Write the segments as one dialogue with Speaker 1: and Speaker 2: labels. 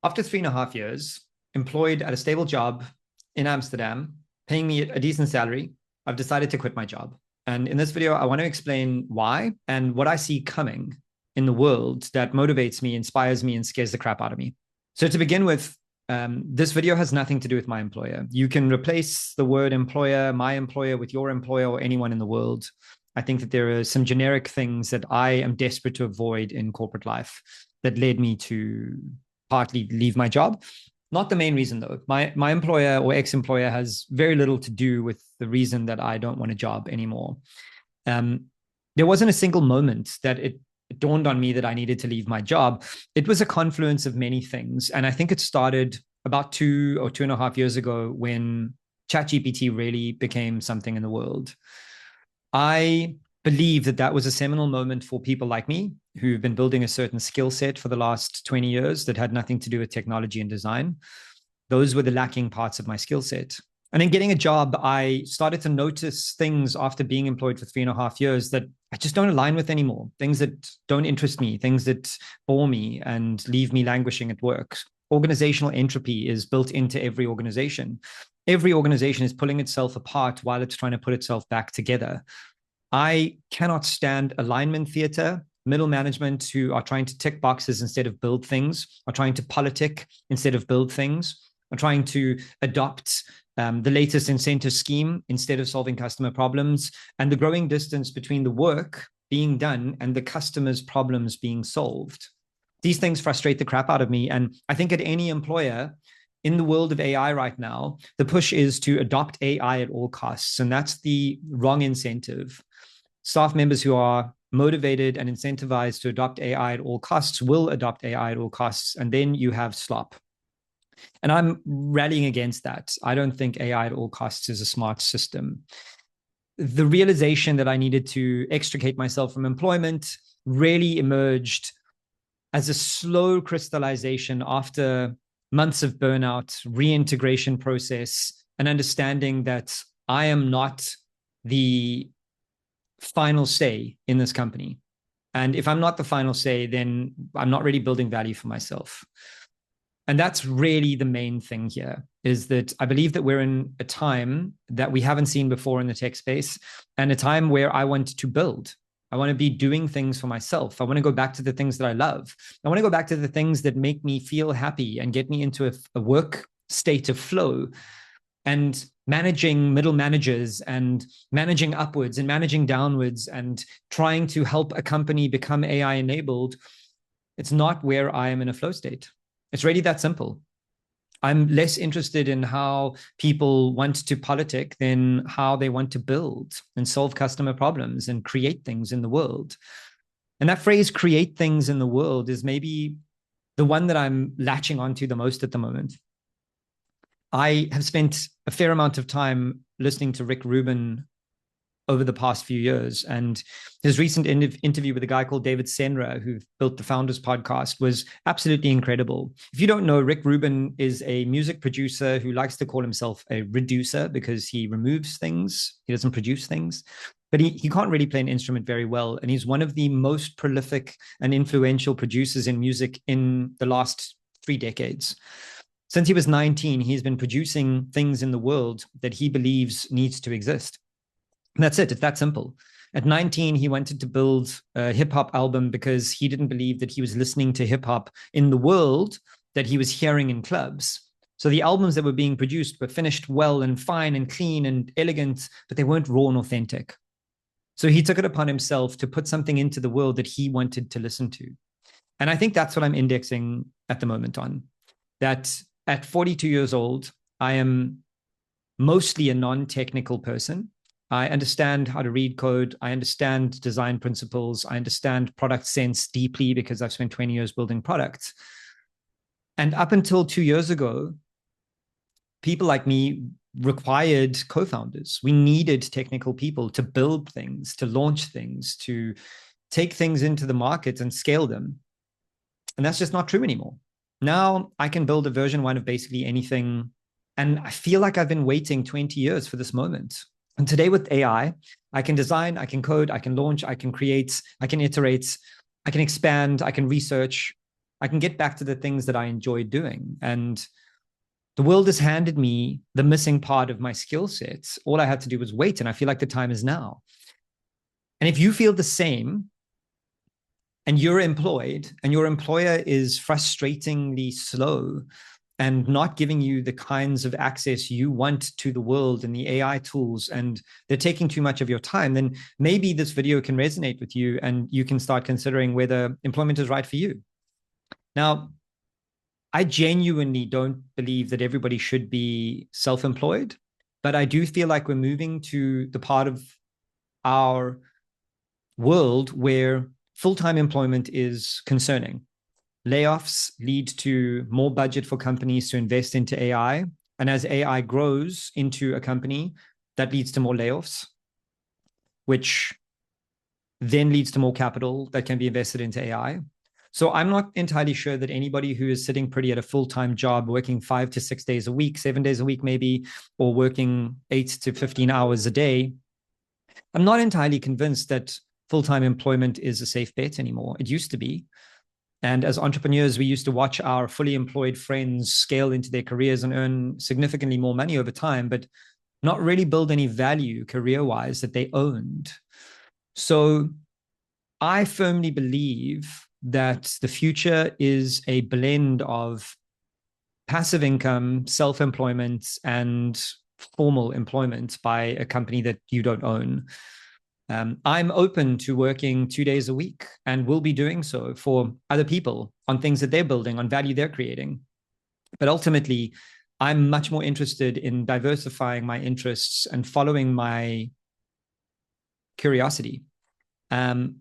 Speaker 1: After 3.5 years, employed at a stable job in Amsterdam, paying me a decent salary, I've decided to quit my job. And in this video, I want to explain why and what I see coming in the world that motivates me, inspires me, and scares the crap out of me. So to begin with, this video has nothing to do with my employer. You can replace the word employer, my employer, with your employer or anyone in the world. I think that there are some generic things that I am desperate to avoid in corporate life that led me to partly leave my job. Not the main reason, though. My employer or ex-employer has very little to do with the reason that I don't want a job anymore. There wasn't a single moment that it dawned on me that I needed to leave my job. It was a confluence of many things. And I think it started about 2.5 years ago when ChatGPT really became something in the world. I believe that that was a seminal moment for people like me who've been building a certain skill set for the last 20 years that had nothing to do with technology and design. Those were the lacking parts of my skill set. And in getting a job, I started to notice things after being employed for 3.5 years that I just don't align with anymore. Things that don't interest me, things that bore me and leave me languishing at work. Organizational entropy is built into every organization. Every organization is pulling itself apart while it's trying to put itself back together. I cannot stand alignment theater, middle management who are trying to tick boxes instead of build things, are trying to politic instead of build things, are trying to adopt the latest incentive scheme instead of solving customer problems, and the growing distance between the work being done and the customer's problems being solved. These things frustrate the crap out of me. And I think at any employer in the world of AI right now, the push is to adopt AI at all costs. And that's the wrong incentive. Staff members who are motivated and incentivized to adopt AI at all costs will adopt AI at all costs. And then you have slop. And I'm rallying against that. I don't think AI at all costs is a smart system. The realization that I needed to extricate myself from employment really emerged as a slow crystallization after months of burnout, reintegration process, and understanding that I am not the final say in this company. And if I'm not the final say, then I'm not really building value for myself. And that's really the main thing here, is that I believe that we're in a time that we haven't seen before in the tech space, and a time where I want to build. I want to be doing things for myself. I want to go back to the things that I love. I want to go back to the things that make me feel happy and get me into a work state of flow. And managing middle managers and managing upwards and managing downwards and trying to help a company become AI enabled, it's not where I am in a flow state. It's really that simple. I'm less interested in how people want to politic than how they want to build and solve customer problems and create things in the world. And that phrase, create things in the world, is maybe the one that I'm latching onto the most at the moment. I have spent a fair amount of time listening to Rick Rubin over the past few years. And his recent interview with a guy called David Senra, who built the Founders Podcast, was absolutely incredible. If you don't know, Rick Rubin is a music producer who likes to call himself a reducer because he removes things. He doesn't produce things. But he can't really play an instrument very well. And he's one of the most prolific and influential producers in music in the last 3 decades. Since he was 19, he's been producing things in the world that he believes needs to exist. And that's it. It's that simple. At 19, he wanted to build a hip hop album because he didn't believe that he was listening to hip hop in the world that he was hearing in clubs. So the albums that were being produced were finished well and fine and clean and elegant, but they weren't raw and authentic. So he took it upon himself to put something into the world that he wanted to listen to. And I think that's what I'm indexing at the moment on. That at 42 years old, I am mostly a non-technical person. I understand how to read code. I understand design principles. I understand product sense deeply because I've spent 20 years building products. And up until 2 years ago, people like me required co-founders. We needed technical people to build things, to launch things, to take things into the market and scale them. And that's just not true anymore. Now I can build a version 1 of basically anything. And I feel like I've been waiting 20 years for this moment. And today with AI, I can design, I can code, I can launch, I can create, I can iterate, I can expand, I can research. I can get back to the things that I enjoy doing. And the world has handed me the missing part of my skill sets. All I had to do was wait. And I feel like the time is now. And if you feel the same and you're employed and your employer is frustratingly slow and not giving you the kinds of access you want to the world and the AI tools, and they're taking too much of your time, then maybe this video can resonate with you and you can start considering whether employment is right for you. Now, I genuinely don't believe that everybody should be self-employed, but I do feel like we're moving to the part of our world where full-time employment is concerning. Layoffs lead to more budget for companies to invest into AI. And as AI grows into a company, that leads to more layoffs, which then leads to more capital that can be invested into AI. So I'm not entirely sure that anybody who is sitting pretty at a full-time job, working 5 to 6 days a week, 7 days a week maybe, or working 8 to 15 hours a day, I'm not entirely convinced that full-time employment is a safe bet anymore. It used to be. And as entrepreneurs, we used to watch our fully employed friends scale into their careers and earn significantly more money over time, but not really build any value career-wise that they owned. So I firmly believe that the future is a blend of passive income, self-employment, and formal employment by a company that you don't own. I'm open to working 2 days a week and will be doing so for other people on things that they're building, on value they're creating. But ultimately, I'm much more interested in diversifying my interests and following my curiosity. And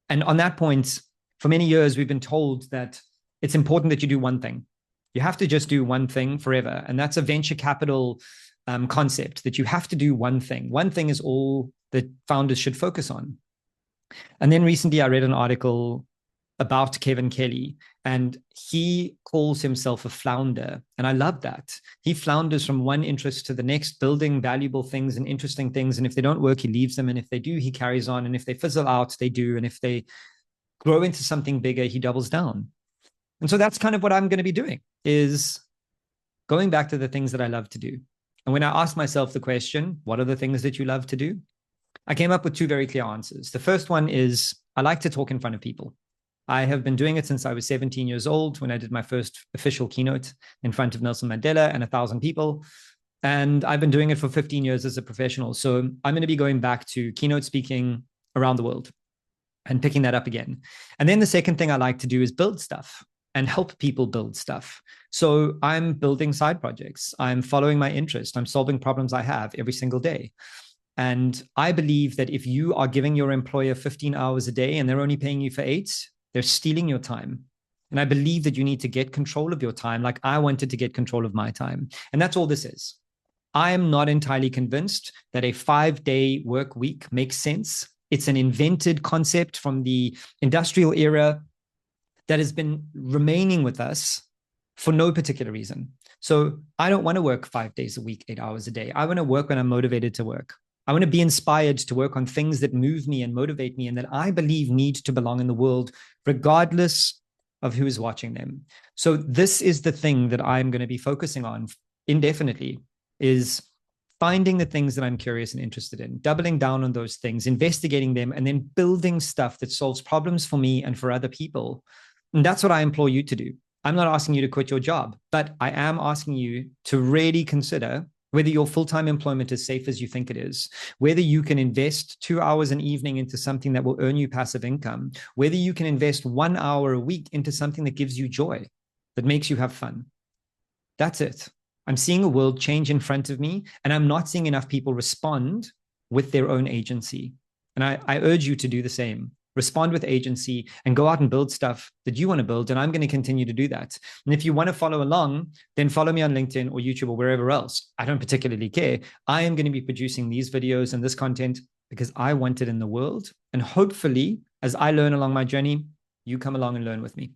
Speaker 1: on that point, for many years, we've been told that it's important that you do one thing. You have to just do one thing forever. And that's a venture capital concept, that you have to do one thing. One thing is all that founders should focus on. And then recently I read an article about Kevin Kelly, and he calls himself a flounder. And I love that. He flounders from one interest to the next, building valuable things and interesting things. And if they don't work, he leaves them. And if they do, he carries on. And if they fizzle out, they do. And if they grow into something bigger, he doubles down. And so that's kind of what I'm going to be doing, is going back to the things that I love to do. And when I asked myself the question, what are the things that you love to do? I came up with two very clear answers. The first one is I like to talk in front of people. I have been doing it since I was 17 years old, when I did my first official keynote in front of Nelson Mandela and 1,000 people. And I've been doing it for 15 years as a professional. So I'm going to be going back to keynote speaking around the world and picking that up again. And then the second thing I like to do is build stuff and help people build stuff. So I'm building side projects. I'm following my interest. I'm solving problems I have every single day. And I believe that if you are giving your employer 15 hours a day and they're only paying you for 8, they're stealing your time. And I believe that you need to get control of your time, like I wanted to get control of my time. And that's all this is. I am not entirely convinced that a 5-day work week makes sense. It's an invented concept from the industrial era that has been remaining with us for no particular reason. So I don't want to work 5 days a week, 8 hours a day. I want to work when I'm motivated to work. I want to be inspired to work on things that move me and motivate me and that I believe need to belong in the world, regardless of who is watching them. So this is the thing that I'm going to be focusing on indefinitely, is finding the things that I'm curious and interested in, doubling down on those things, investigating them, and then building stuff that solves problems for me and for other people. And that's what I implore you to do. I'm not asking you to quit your job, but I am asking you to really consider whether your full-time employment is safe as you think it is, whether you can invest 2 hours an evening into something that will earn you passive income, whether you can invest 1 hour a week into something that gives you joy, that makes you have fun. That's it. I'm seeing a world change in front of me, and I'm not seeing enough people respond with their own agency. And I urge you to do the same. Respond with agency and go out and build stuff that you want to build. And I'm going to continue to do that. And if you want to follow along, then follow me on LinkedIn or YouTube or wherever else. I don't particularly care. I am going to be producing these videos and this content because I want it in the world. And hopefully, as I learn along my journey, you come along and learn with me.